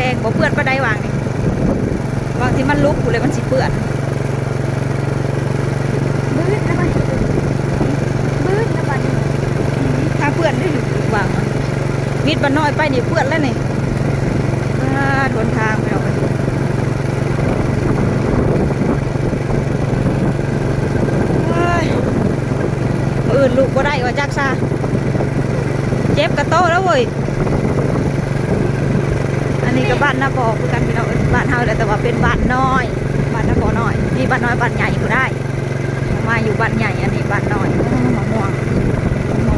ดงบ่เปื้อนปะได้วางนี่บางที่มันลุกอยู่เลยมันสิเปื้อนบื้นนะมันบื้นนะมันถ้าเปื้อนได้อยู่วางมิดบ้านน้อยไปนี่เปื้อนแล้วนี่ทนทางไปเอาไปอื่นลูกบ่ได้ว่าจักซาเจ็บกระโตแล้วเว้ยอันนี้ก็บ้านนาบอกคือกันพี่น้องบ้านเฮาแต่ว่าเป็นบ้านน้อยบ้านนาบอน้อยนี่บ้านน้อยบ้านใหญ่ก็ได้มาอยู่บ้านใหญ่อันนี้บ้านน้อยมะม่วง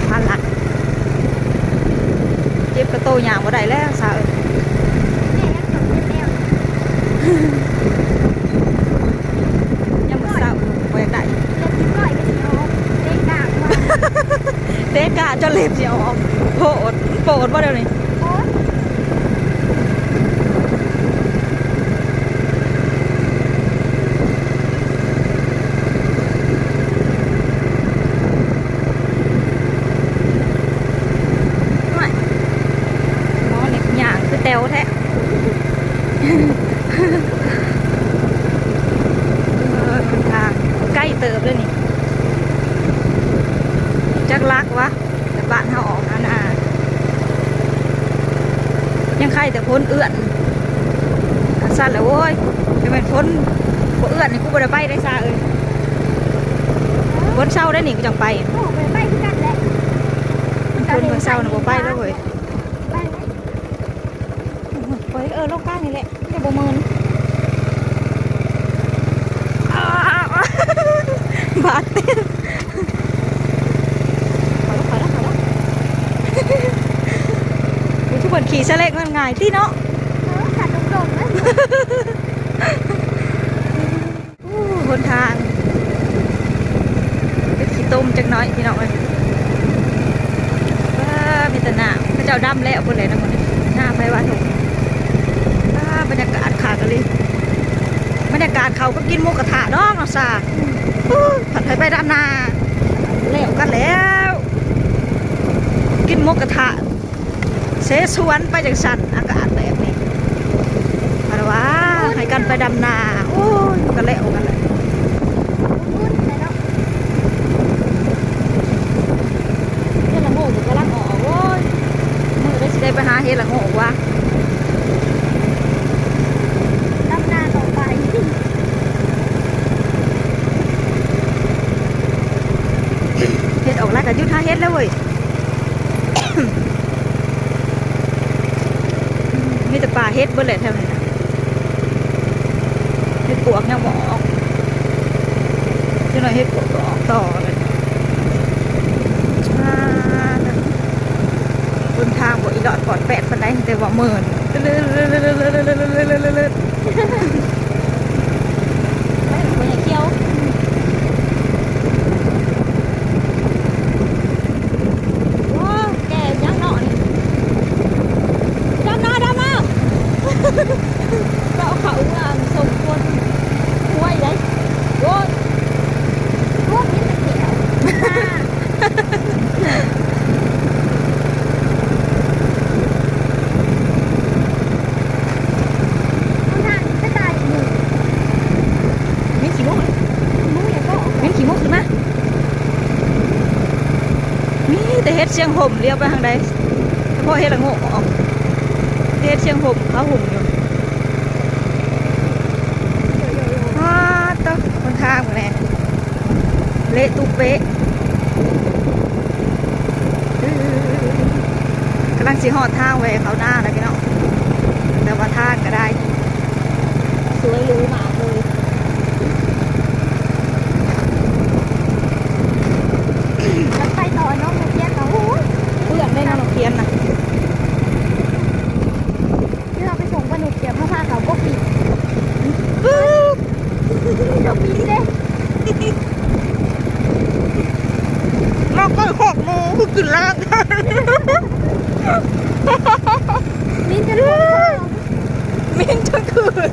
พันละเจ็บกระโตอย่างบ่ได้แล้วซายังบ่เศร้าบ่อยากได้เตะกะจนเล็บสิออกโผล่ว่าเดี๋ยวนี้หมอเล็บอย่างคือเตวแท้ทางใกล้เติบเลยนี่จักรักวะแต่บ้านเขาออกนายังใครแต่พ้นเอื้อนสั้นเลยโว้ยจะเป็นพ้นบ่เอื้อนนี่กูบ่ได้ไปได้ซาพ้นเศร้าได้หนิกูจังไปโอ้ไปที่กันแหละมันพ้นเมื่อเศร้าน่ะบ่ไปแล้วเว้ยไปโลกกลางนี่แหละจะบ่เมินบาดเต้นทุกคนขี่เสล็กมันง่ายที่เนาะขัดลงๆนะหนทางเป็นขี้ต้มจังน้อยพี่น้องเลยมีแต่หน้าพระเจ้าดำแล้วคนเลยนะคนนี้หน้าไปว่าถูกบรรยากาศขาดกันเลยบรรยากาศเขาก็กินหมูกระทะน้องเราซาผัดไทยไปดำนาแล้วกันแล้วกินหมูกระทะเสสวนไปจากสันอากาศแบบนี้อะไรวะให้กันไปดำนาโอ้ยกันแล้วกันเลยเฮ็ดละโง่อยู่กำลังออกโว้ยมือได้สิได้ไปหาเฮ็ดละโง่วะดำนาต่อไปเฮ็ดออกแล้วก็ยุดหาเฮ็ดแล้วเว้ยมีแต่ป่าเฮ็ดเบิ่เลยแถวนี้นะเฮ็ดปวกยังบ่ออกจังหน่อยเฮ็ดปวกก็ออกต่อเลยบนทางบ่อีหลอดปอดแปดปานใดแต่ว่าเมินบ่อยากเที่ยวเราเขาสมควรห้วยเลยโว้ยพวกนี้จะเขียวจะตายหนึ่งมิ้นขี่มุกมุ้ยก็มิ้นขี่มุกขึ้นมามีแต่เฮ็ดเชียงห่มเลี้ยวไปทางใดเพราะเฮ็ดละโง่ออกเฮ็ดเชียงห่มเขาห่มอยู่ต้องคนทางหมดเลยเละตุ๊เป๊ะกำลังสีหอดทางไว้เขาหน้าแล้วพี่น้องแต่ว่าทางก็ได้สวยหรูมากเลยแล้วไปต่อน้องเพียนเขาเพื่อนได้น้องเพียนนะที่เราไปส่งปนุษย์เดี๋ยวพาเขาก็ปิดเดี๋ยวปิดเลยเราก็ขอกมูคือกินล่างมิ้นจะรู้มิ้นจะคืน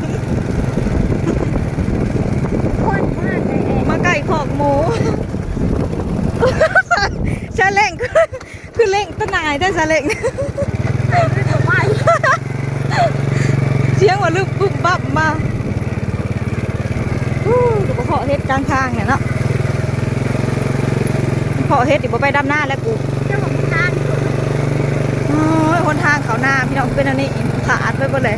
คนมากเลยมาไก่ขอกหมูชาเล่งคือเล่งตะนายได้ชาเล่ง เสียงว่าลึกปุ๊บปั๊บมาดูเพาะเฮ็ดกลางทางเนี่ยเนาะเพาะเฮ็ดดิบ่ไปดำหน้าแล้วกู เจ้าของทาง โอ้ยคนทางเขาหน้าพี่น้องเป็นอันนี้ขาดไปหมดเลย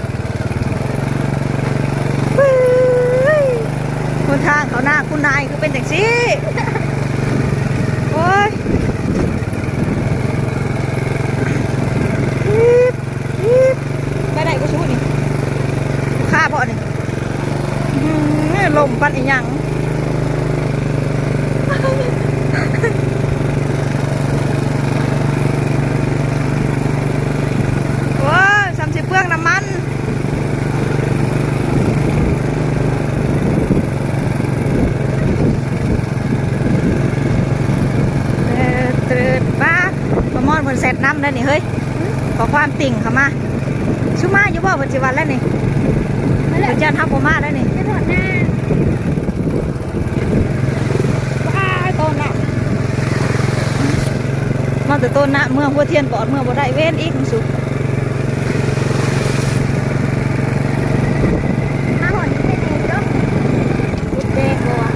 คนทางเขาหน้าคุณนายคือเป็นอย่างซี่โอ้ยไปไหนก็ชูนี่ข้าบ่นี่ลมปันอีหยังโอ้ย30เปลืองน้ำมันตรึดป้าประมอนเพิ่นเสร็จน้ำแล้วนี่เฮ้ยขอความติ่งเข้ามาชุมาอยู่บ่เพิ่นสิวันแล้วนี่เพิ่นจันทับบ่มาแล้วนี่ จะถอดหน้า ว้ายต้นน่ะมาแต่ต้นน่ะเมื่อหัวเทียนปอดเมื่อบ่ได้เว้นอีกมันสุก มาหอนที่เป็นเองก็ เฮ็ดแดงบ่วะ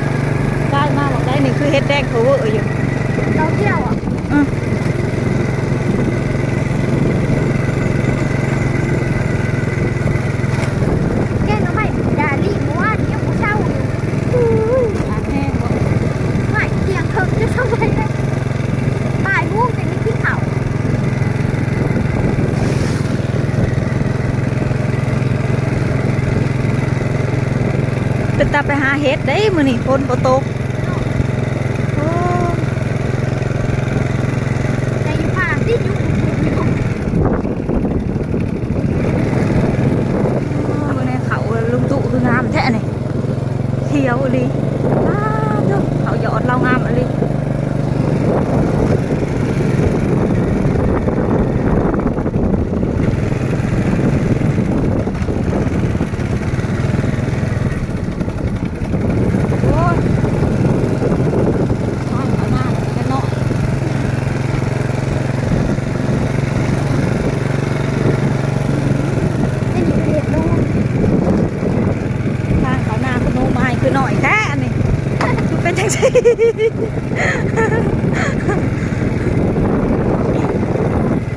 ได้มาบอกได้นี่คือเฮ็ดแดงเขาเวอร์อยู่ เราเที่ยวอ่ะ อือ แกงน้ำใหม่ดาลี่มัวเที่ยวเศร้าอยู่ อาแห้งบ่ ไม่เที่ยงคืนจะเศร้าไปเลยบ่ายม่วงจะไม่ขี้เข่า เป็นตาไปหาเฮ็ดได้มื้อนี้ฝนบ่ตกโอ้ แต่อยู่ป่าที่อยู่ มื้อนี้เขาลุงตุคืองามแท้นี่เขียวอีหลีว้าวเด้อเขายอดเรางามอีหลีโอ้ยเอาหน้ากันเนาะ จะหนีไปเรียนรู้ ทางเขาหน้าคุณโนไม้คือหน่อยแท้อันนี้คือเป็นจังซี่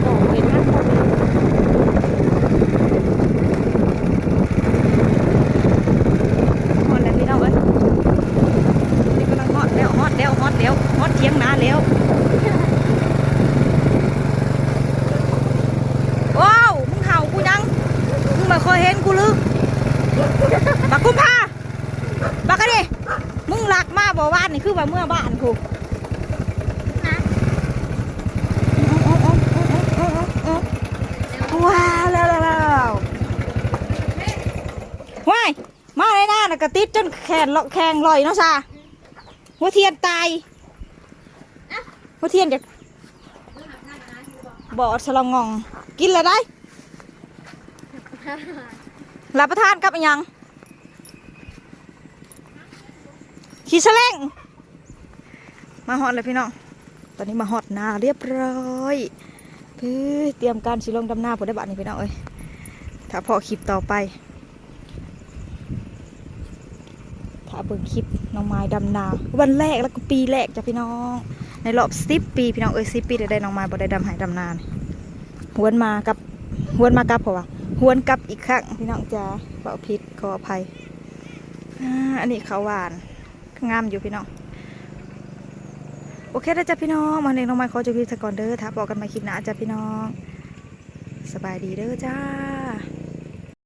โอ้เป็นนักคนฮอดแล้วพี่น้องเอ้ยนี่กำลังฮอดแล้วฮอดแล้วฮอดแล้วฮอดเทียงนาแล้วว้าวมึงเห่ากูยังมึงไม่เคยเห็นกูลืมบักกุมภาบักกะดิมึงหลักมาบ่ว่านนี่คือว่าเมื่อบ้านกู นะ ว้าวแล้วว้ายมาเลยนะน่ะกระติดจนแขนแข็งลอยเนาะซาหัวเทียนตายหัวเทียนจะบอดสลองงองกินอะไรได้รับประทานกับอีหยังขี่แฉลงมาฮอดเลยพี่น้องตอนนี้มาฮอดนาเรียบร้อยเพื่อเตรียมการสิลงดำนาผลได้บัตรนี่พี่น้องเอ้ยถ้าพอคลิปต่อไปถ้าเบิ่งคลิปน้องไม้ดำนาวันแรกแล้วก็ปีแรกจ้ะพี่น้องในรอบ10 ปีพี่น้องเอ้ย10 ปีได้น้องไม้บ่ได้ดำหายดำนาหวนมากับเพราะว่าหวนกลับอีกครั้งพี่น้องจ้าเปล่าผิดขออภัยอันนี้ข้าวหวานงามอยู่พี่น้องโอเคได้จ้ะพี่น้องมาเลี้ยงน้องไม้ขอจบคลิปซะก่อนเด้อถ้าบอกกันมาคลิปหน้าจ้ะพี่น้องสบายดีเด้อจ้า